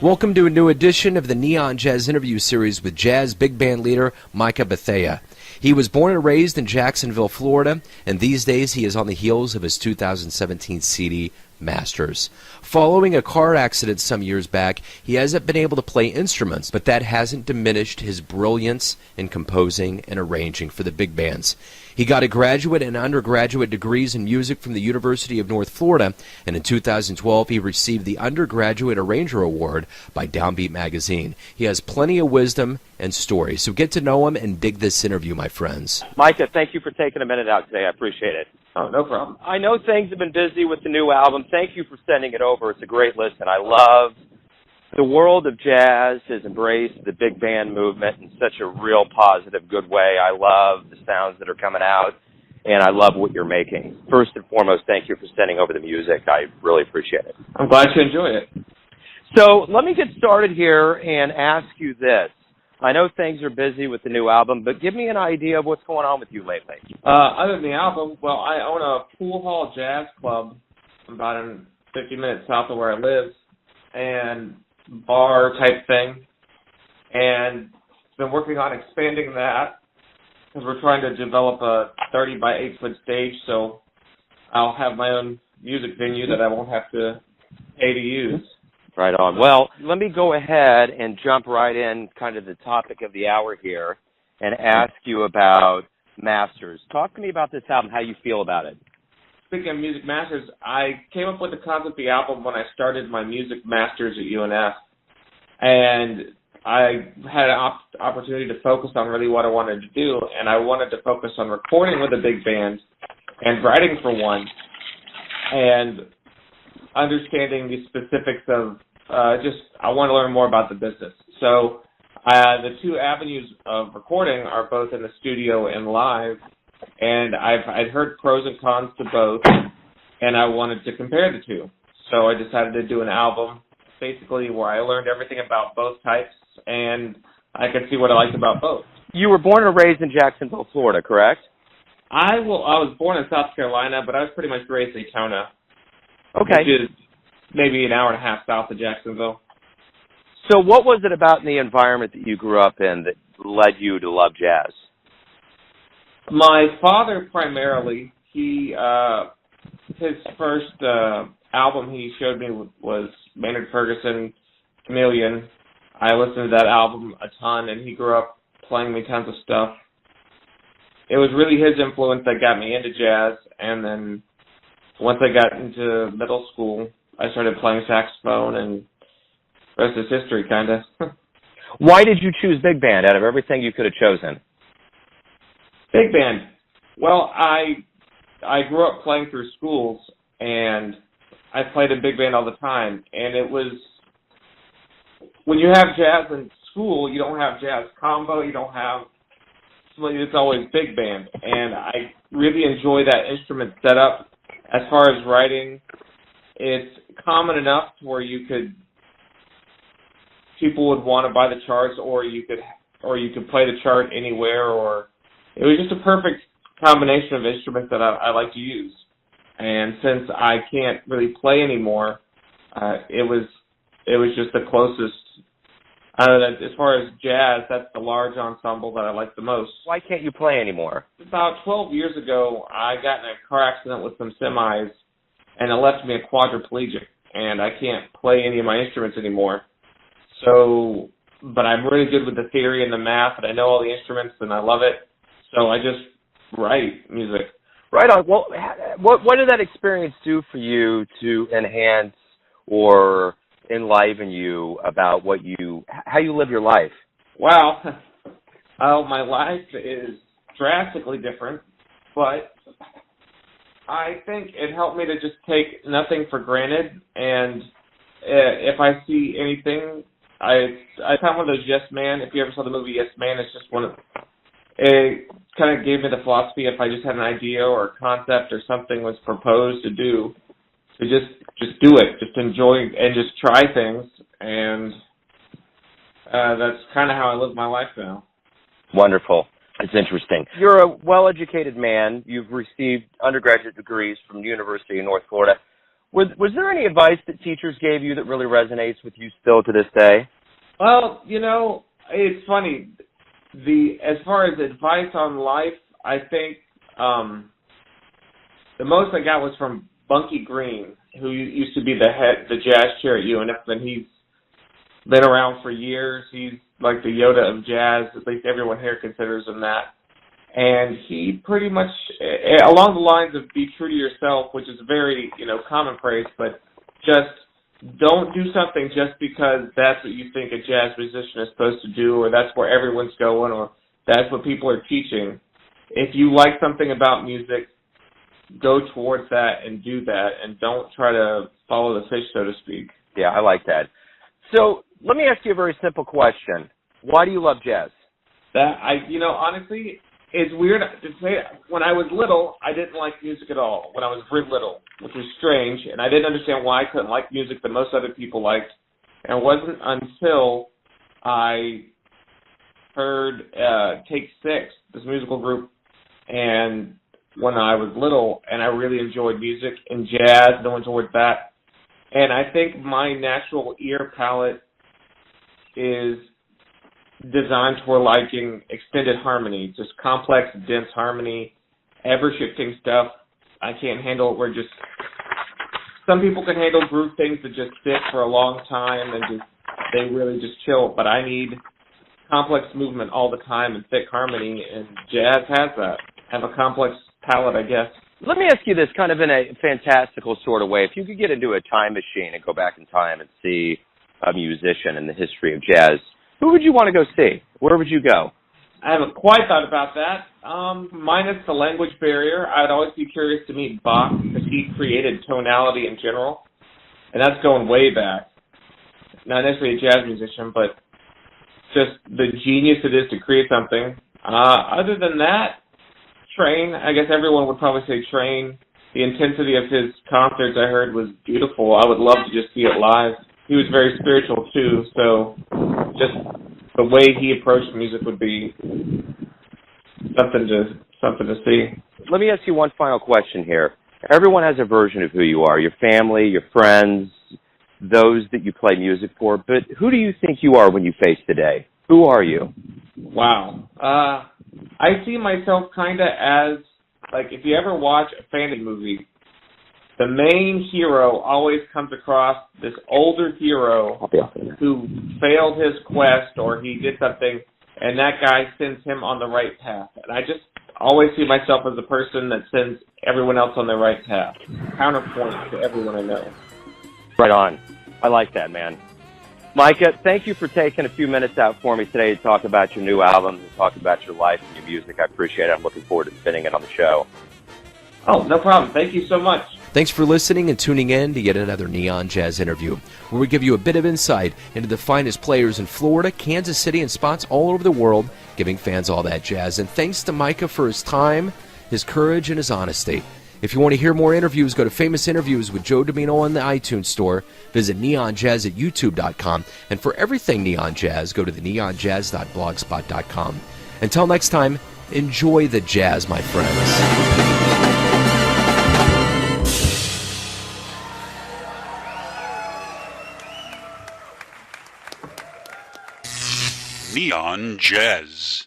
Welcome to a new edition of the Neon Jazz interview series with jazz big band leader Mica Bethea. He was born and raised in Jacksonville, Florida, and these days he is on the heels of his 2017 CD, Masters. Following a car accident some years back, he hasn't been able to play instruments, but that hasn't diminished his brilliance in composing and arranging for the big bands. He got a graduate and undergraduate degrees in music from the University of North Florida, and in 2012 he received the Undergraduate Arranger Award by Downbeat Magazine. He has plenty of wisdom and stories, so get to know him and dig this interview, my friends. Mica, thank you for taking a minute out today. I appreciate it. Oh, no problem. I know things have been busy with the new album. Thank you for sending it over. It's a great listen. I love the world of jazz has embraced the big band movement in such a real positive, good way. I love the sounds that are coming out, and I love what you're making. First and foremost, thank you for sending over the music. I really appreciate it. I'm glad you enjoy it. So let me get started here and ask you this. I know things are busy with the new album, but give me an idea of what's going on with you lately. Other than the album, well, I own a pool hall jazz club about 50 minutes south of where I live, and bar type thing, and been working on expanding that because we're trying to develop a 30 by 8 foot stage, so I'll have my own music venue that I won't have to pay to use. Right on. Well, let me go ahead and jump right in kind of the topic of the hour here and ask you about Masters. Talk to me about this album, how you feel about it. Speaking of Music Masters, I came up with the concept of the album when I started my Music Masters at UNF, and I had an opportunity to focus on really what I wanted to do, and I wanted to focus on recording with a big band and writing for one, and understanding the specifics of I want to learn more about the business. So the two avenues of recording are both in the studio and live, and I'd heard pros and cons to both, and I wanted to compare the two. So I decided to do an album basically where I learned everything about both types, and I could see what I liked about both. You were born and raised in Jacksonville, Florida, correct? I was born in South Carolina, but I was pretty much raised in Daytona. Okay. Which is maybe an hour and a half south of Jacksonville. So what was it about in the environment that you grew up in that led you to love jazz? My father primarily, his first album he showed me was Maynard Ferguson, Chameleon. I listened to that album a ton, and he grew up playing me tons of stuff. It was really his influence that got me into jazz, and then once I got into middle school, I started playing saxophone, and the rest is history, kind of. Why did you choose big band out of everything you could have chosen? Big band. Well, I grew up playing through schools, and I played in big band all the time, and it was, when you have jazz in school, you don't have jazz combo, you don't have, it's always big band, and I really enjoy that instrument setup. As far as writing, it's common enough to where people would want to buy the charts, or you could play the chart anywhere, or it was just a perfect combination of instruments that I like to use. And since I can't really play anymore, it was just the closest. As far as jazz, that's the large ensemble that I like the most. Why can't you play anymore? About 12 years ago, I got in a car accident with some semis, and it left me a quadriplegic, and I can't play any of my instruments anymore. So, but I'm really good with the theory and the math, and I know all the instruments, and I love it. So I just write music. Right on. Well, what did that experience do for you to enhance or enliven you about how you live your life? Wow. My life is drastically different, but I think it helped me to just take nothing for granted, and if I see anything, I'm kind of one of those yes man. If you ever saw the movie Yes Man, it's just it kind of gave me the philosophy, if I just had an idea or a concept or something was proposed to do, to just do it, just enjoy and just try things, and that's kind of how I live my life now. Wonderful. It's interesting. You're a well-educated man. You've received undergraduate degrees from the University of North Florida. Was there any advice that teachers gave you that really resonates with you still to this day? Well, it's funny. As far as advice on life, I think the most I got was from Bunky Green, who used to be the jazz chair at UNF, and he's been around for years. He's like the Yoda of jazz. At least everyone here considers him that. And he pretty much, along the lines of be true to yourself, which is a very, common phrase, but just don't do something just because that's what you think a jazz musician is supposed to do, or that's where everyone's going, or that's what people are teaching. If you like something about music, go towards that and do that, and don't try to follow the fish, so to speak. Yeah, I like that. So let me ask you a very simple question. Why do you love jazz? Honestly, it's weird to say. When I was little, I didn't like music at all. When I was really little, which was strange, and I didn't understand why I couldn't like music that most other people liked. And it wasn't until I heard Take Six, this musical group, and when I was little, and I really enjoyed music and jazz, no enjoyed that. And I think my natural ear palette is designed for liking extended harmony, just complex, dense harmony, ever-shifting stuff. I can't handle it where just some people can handle groove things that just sit for a long time and they really just chill, but I need complex movement all the time and thick harmony, and jazz has that. I have a complex palette, I guess. Let me ask you this kind of in a fantastical sort of way. If you could get into a time machine and go back in time and see a musician in the history of jazz, who would you want to go see? Where would you go? I haven't quite thought about that. Minus the language barrier, I'd always be curious to meet Bach because he created tonality in general, and that's going way back. Not necessarily a jazz musician, but just the genius it is to create something. Other than that, Train. I guess everyone would probably say Train. The intensity of his concerts I heard was beautiful. I would love to just see it live. He was very spiritual too, so just the way he approached music would be something to see. Let me ask you one final question here. Everyone has a version of who you are, your family, your friends, those that you play music for, but who do you think you are when you face the day? Who are you? Wow. I see myself kind of as, like, if you ever watch a fantasy movie, the main hero always comes across this older hero who failed his quest or he did something, and that guy sends him on the right path. And I just always see myself as the person that sends everyone else on the right path. Counterpoint to everyone I know. Right on. I like that, man. Mica, thank you for taking a few minutes out for me today to talk about your new album and talk about your life and your music. I appreciate it. I'm looking forward to spinning it on the show. Oh, no problem. Thank you so much. Thanks for listening and tuning in to yet another Neon Jazz interview, where we give you a bit of insight into the finest players in Florida, Kansas City, and spots all over the world, giving fans all that jazz. And thanks to Mica for his time, his courage, and his honesty. If you want to hear more interviews, go to Famous Interviews with Joe Domino on the iTunes Store. Visit neonjazz at youtube.com. And for everything Neon Jazz, go to the neonjazz.blogspot.com. Until next time, enjoy the jazz, my friends. Neon Jazz.